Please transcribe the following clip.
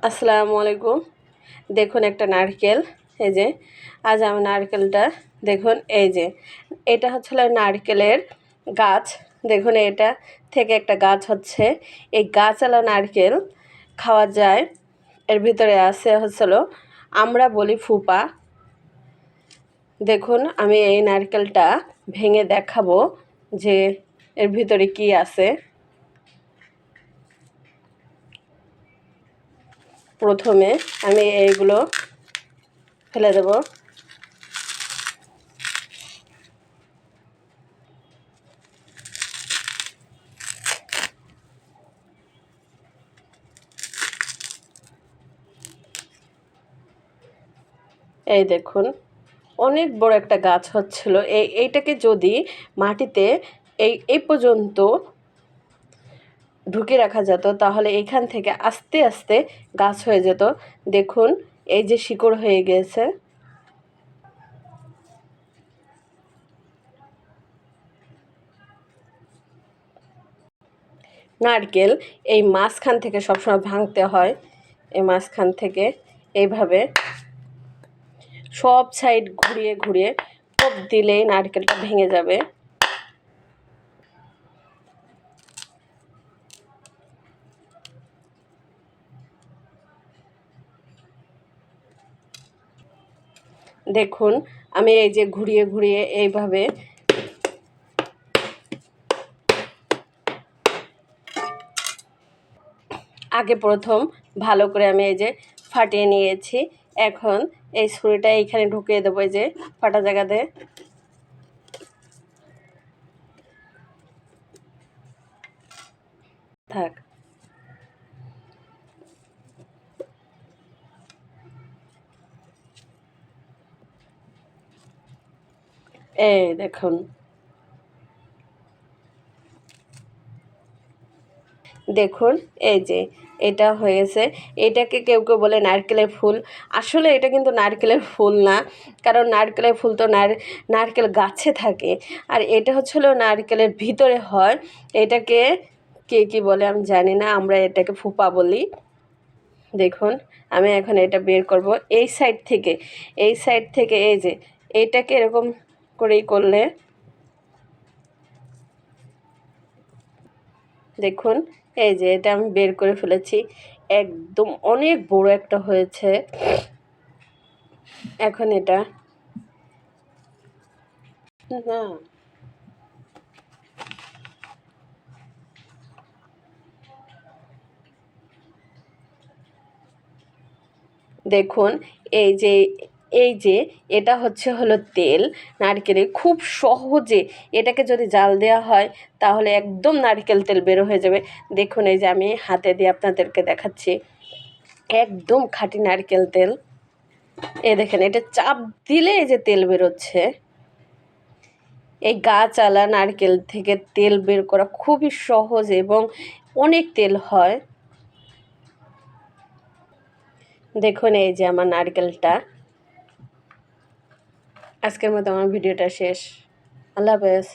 আসসালামু আলাইকুম। দেখুন একটা নারকেল, এই যে আজ আমি নারকেলটা দেখুন, এই যে এটা হচ্ছে নারকেলের গাছ। দেখুন এটা থেকে একটা গাছ হচ্ছে, এই গাছওয়ালা নারকেল খাওয়া যায়। এর ভিতরে আছে হচ্ছিল, আমরা বলি ফুপা। দেখুন আমি এই নারকেলটা ভেঙে দেখাবো যে এর ভিতরে কি আছে। প্রথমে আমি এইগুলো ফেলে দেব। এই দেখুন অনেক বড় একটা গাছ হচ্ছিল। এইটাকে যদি মাটিতে এই পর্যন্ত ঢুকে রাখা যেত তাহলে এখান থেকে আস্তে আস্তে গাছ হয়ে যেত। দেখুন এই যে শিকড় হয়ে গেছে। নারকেল এই মাঝখান থেকে সবসময় ভাঙতে হয়। এই মাঝখান থেকে এইভাবে সব সাইড ঘুরিয়ে ঘুরিয়ে কোপ দিলেই নারকেলটা ভেঙে যাবে। দেখুন আমি এই যে ঘুরিয়ে ঘুরিয়ে এইভাবে আগে প্রথম ভালো করে আমি এই যে ফাটিয়ে নিয়েছি। এখন এই ছুরিটা এইখানে ঢুকিয়ে দেবো, এই যে ফাটা জায়গাতে। থাক, এই দেখুন দেখুন এই যে এটা হয়েছে। এটাকে কেউ কেউ বলে নারকেলের ফুল। আসলে এটা কিন্তু নারকেলের ফুল না, কারণ নারকেলের ফুল তো নারকেল গাছে থাকে, আর এটা হচ্ছে নারকেলের ভিতরে হয়। এটাকে কে কী বলে আমি জানি না, আমরা এটাকে ফুপা বলি। দেখুন আমি এখন এটা বের করব এই সাইড থেকে। এই সাইড থেকে এই যে এইটাকে এরকম করেই করলে দেখুন এই যে এটা আমি বের করে ফেলেছি। একদম অনেক বড় একটা হয়েছে। এখন এটা না, দেখুন এই যে এটা হলো তেল নারকেলের। খুব সহজে এটাকে যদি জাল দেওয়া হয় তাহলে একদম নারকেল তেল বের হয়ে যাবে। দেখুন এই যে আমি হাতে দিয়ে আপনাদেরকে দেখাচ্ছি, একদম খাঁটি নারকেল তেল। দেখেন এটা চাপ দিলে এই যে তেল বেরোচ্ছে। এই গাছালা নারকেল থেকে তেল বের করা খুবই সহজ এবং অনেক তেল হয়। দেখুন এই যে আমার নারকেলটা। আজকের মতো আমার ভিডিওটা শেষ। আল্লাহ হাফেজ।